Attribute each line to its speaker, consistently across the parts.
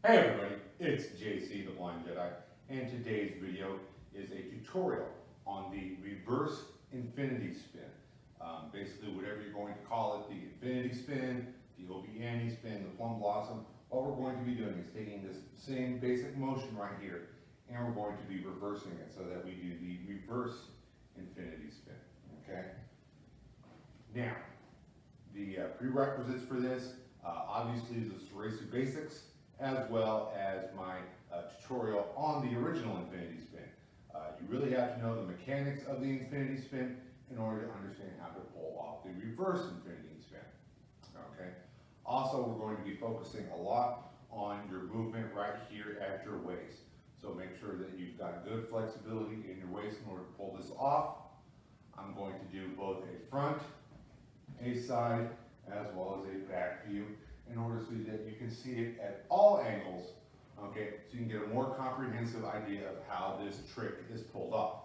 Speaker 1: Hey everybody, it's JC the Blind Jedi, and today's video is a tutorial on the reverse infinity spin. Basically, whatever you're going to call it, the infinity spin, the Opie Annie spin, the plum blossom, what we're going to be doing is taking this same basic motion right here, and we're going to be reversing it so that we do the reverse infinity spin, okay? Now, the prerequisites for this, obviously, is the Soresu Basics, as well as my tutorial on the original infinity spin. You really have to know the mechanics of the infinity spin in order to understand how to pull off the reverse infinity spin. Okay. Also, we're going to be focusing a lot on your movement right here at your waist. So make sure that you've got good flexibility in your waist in order to pull this off. I'm going to do both a front, a side, as well as a back view in order so that you can see it at all angles, okay, so you can get a more comprehensive idea of how this trick is pulled off.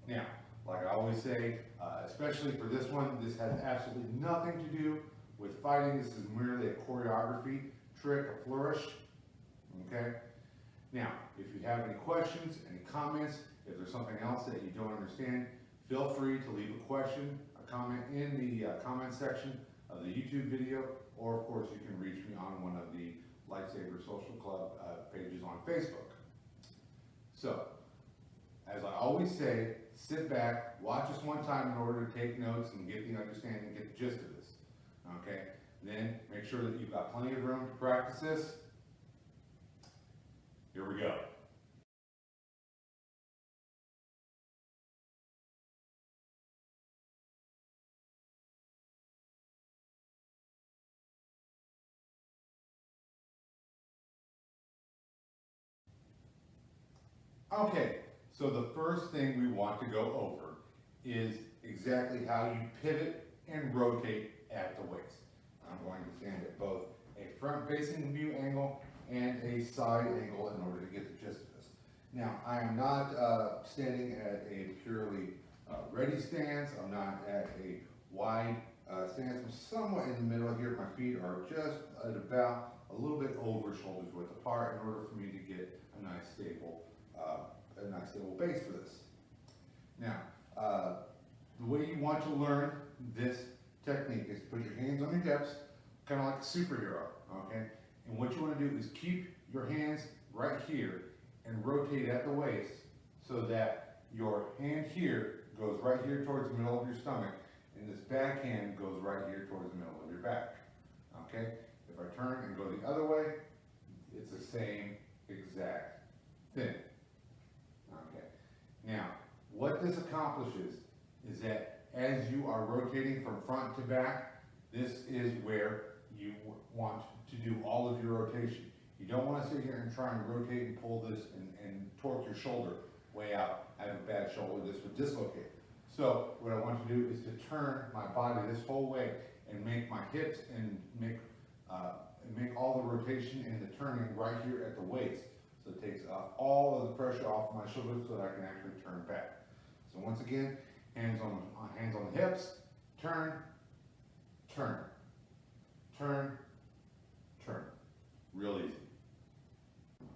Speaker 1: Now, like I always say, especially for this one, this has absolutely nothing to do with fighting. This is merely a choreography trick, a flourish, okay? Now, if you have any questions, any comments, if there's something else that you don't understand, feel free to leave a question, a comment in the comment section of the YouTube video, or of course you can reach me on one of the Lightsaber Social Club pages on Facebook. So, as I always say, sit back, watch this one time in order to take notes and get the understanding, get the gist of this. Okay? Then make sure that you've got plenty of room to practice this. Here we go. Okay, so the first thing we want to go over is exactly how you pivot and rotate at the waist. I'm going to stand at both a front-facing view angle and a side angle in order to get the gist of this. Now, I am not standing at a purely ready stance. I'm not at a wide stance. I'm somewhat in the middle here. My feet are just at about a little bit over shoulders width apart in order for me to get a nice stable base for this. Now, the way you want to learn this technique is put your hands on your hips, kind of like a superhero, okay? And what you want to do is keep your hands right here and rotate at the waist so that your hand here goes right here towards the middle of your stomach, and this back hand goes right here towards the middle of your back, okay? If I turn and go the other way, it's the same exact thing. Okay. Now, what this accomplishes is that as you are rotating from front to back, this is where you want to do all of your rotation. You don't want to sit here and try and rotate and pull this and torque your shoulder way out. I have a bad shoulder, this would dislocate. So what I want to do is to turn my body this whole way and make my hips and make all the rotation and the turning right here at the waist. So it takes all of the pressure off my shoulders so that I can actually turn back. So once again, hands on the hips, turn, turn, turn, turn. Real easy.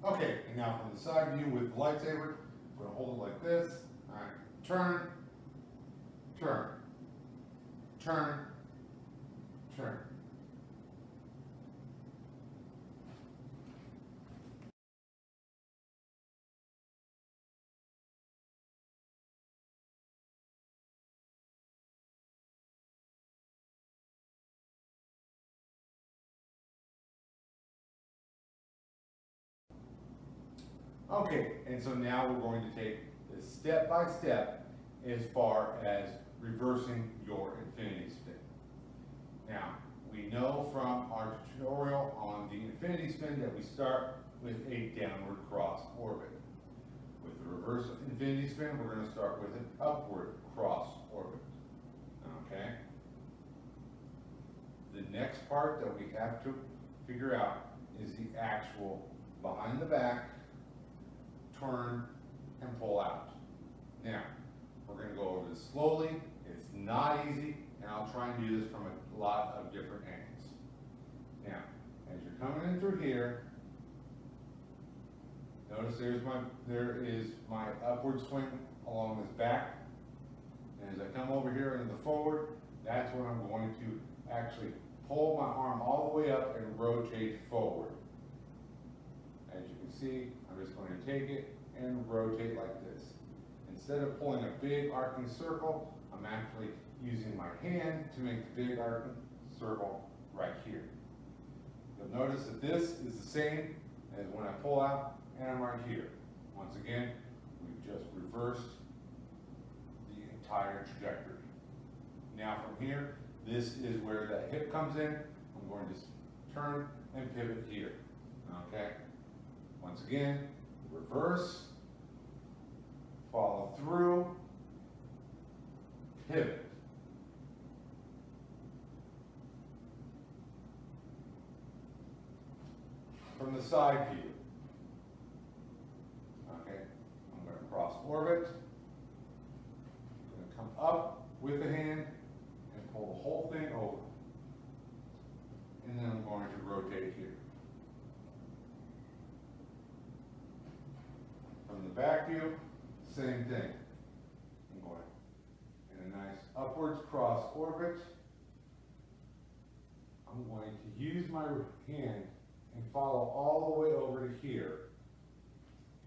Speaker 1: Okay, and now from the side view with the lightsaber, I'm going to hold it like this. All right, turn, turn, turn, turn. Okay, and so now we're going to take this step by step as far as reversing your infinity spin. Now, we know from our tutorial on the infinity spin that we start with a downward cross orbit. With the reverse infinity spin, we're going to start with an upward cross orbit. Okay? The next part that we have to figure out is the actual behind the back, turn, and pull out. Now, we're going to go over this slowly. It's not easy, and I'll try and do this from a lot of different angles. Now, as you're coming in through here, Notice there is my upward swing along this back. And as I come over here into the forward, that's when I'm going to actually pull my arm all the way up and rotate forward. As you can see, I'm just going to take it and rotate like this. Instead of pulling a big arcing circle, I'm actually using my hand to make the big arcing circle right here. You'll notice that this is the same as when I pull out and I'm right here. Once again, we've just reversed the entire trajectory. Now from here, this is where that hip comes in. I'm going to turn and pivot here, okay? Once again, reverse, follow through, pivot. From the side view, okay, I'm going to cross orbit, I'm going to come up with the hand and pull the whole thing over. And then I'm going to rotate here. From the back view, same thing. I'm going in a nice upwards cross orbit. I'm going to use my hand and follow all the way over to here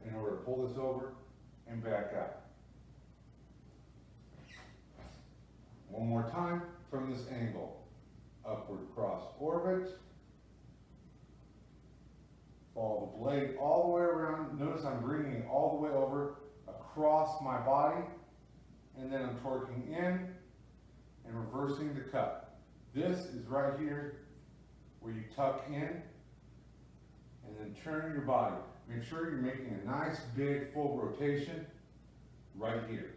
Speaker 1: in order to pull this over and back out. One more time from this angle. Upward cross orbit. Follow the blade all the way around. Notice I'm bringing it all the way over across my body, and then I'm torquing in and reversing the cut. This is right here where you tuck in and then turn your body. Make sure you're making a nice big full rotation right here.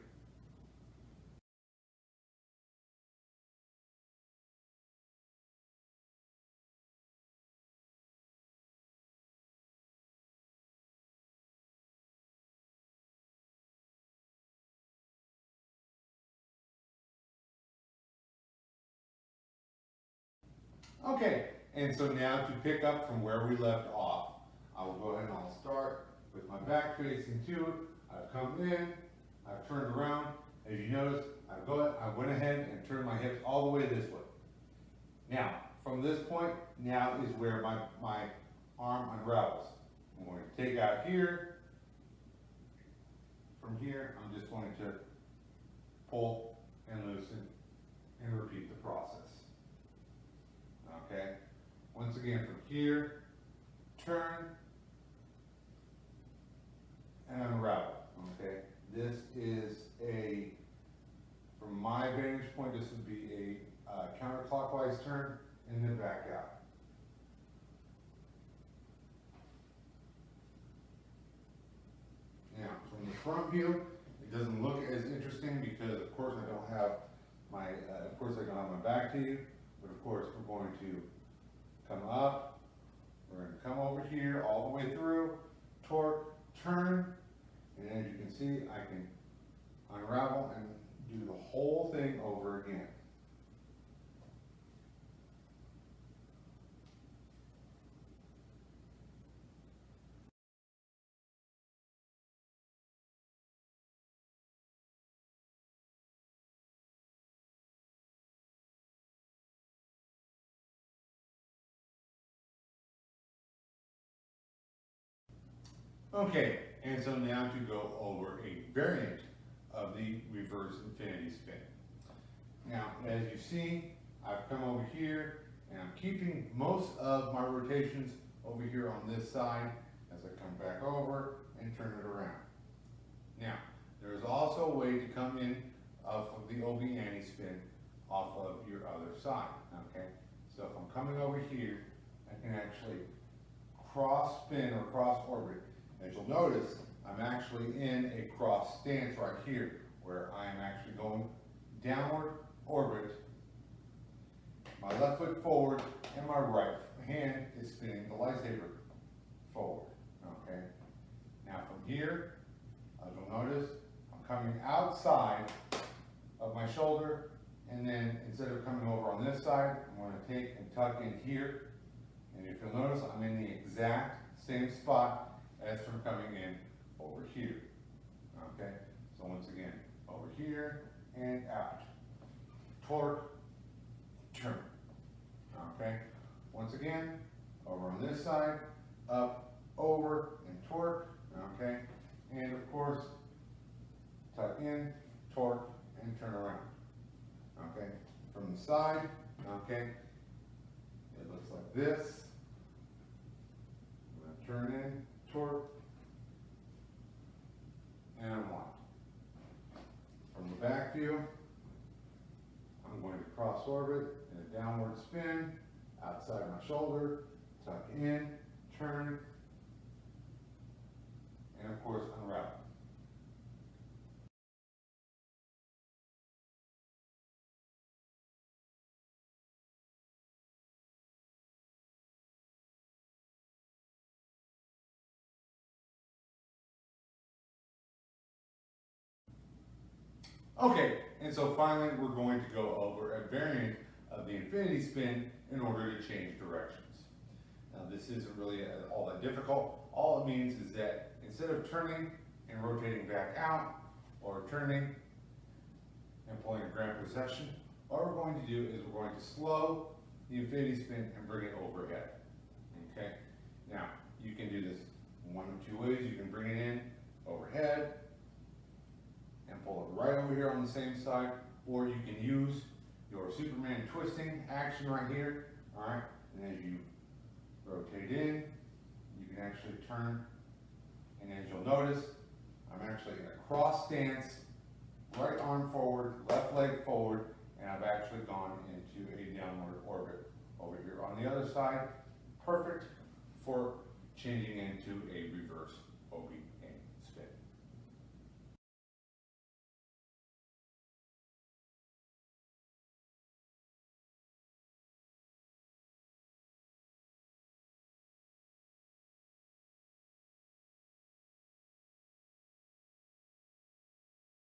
Speaker 1: Okay, and so now to pick up from where we left off, I will go ahead and I'll start with my back facing to it. I've come in, I've turned around. As you notice, I went ahead and turned my hips all the way this way. Now, from this point, now is where my arm unravels. I'm going to take out here. From here, I'm just going to pull and loosen and repeat the process. Okay, once again from here, turn and unravel. Okay, this is from my vantage point, this would be a counterclockwise turn and then back out. Now, from the front view, it doesn't look as interesting because, of course, I don't have my back to you. But of course, we're going to come up, we're going to come over here all the way through, torque, turn, and as you can see, I can unravel and do the whole thing over again. Okay, and so now to go over a variant of the reverse infinity spin. Now, as you see, I've come over here and I'm keeping most of my rotations over here on this side as I come back over and turn it around. Now, there's also a way to come in off of the Obie Annie spin off of your other side, okay? So if I'm coming over here, I can actually cross spin or cross orbit. As you'll notice, I'm actually in a cross stance right here, where I am actually going downward orbit, my left foot forward, and my right hand is spinning the lightsaber forward, okay? Now from here, as you'll notice, I'm coming outside of my shoulder, and then instead of coming over on this side, I'm going to take and tuck in here, and if you'll notice, I'm in the exact same spot as from coming in over here. Okay, so once again, over here and out. Torque, turn. Okay, once again, over on this side, up, over, and torque. Okay, and of course, tuck in, torque, and turn around. Okay, from the side, okay, it looks like this. I'm going to turn in, torque, and unwind. From the back view, I'm going to cross orbit in a downward spin, outside my shoulder, tuck in, turn, and of course unravel. Okay, and so finally we're going to go over a variant of the infinity spin in order to change directions. Now this isn't really all that difficult. All it means is that instead of turning and rotating back out, or turning and pulling a grand precession, what we're going to do is we're going to slow the infinity spin and bring it overhead. Okay, now you can do this one of two ways. You can bring it in overhead and pull it right over here on the same side, or you can use your Superman twisting action right here. All right, and as you rotate in, you can actually turn, and as you'll notice, I'm actually in a cross stance, right arm forward, left leg forward, and I've actually gone into a downward orbit over here on the other side. Perfect for changing into a reverse OB.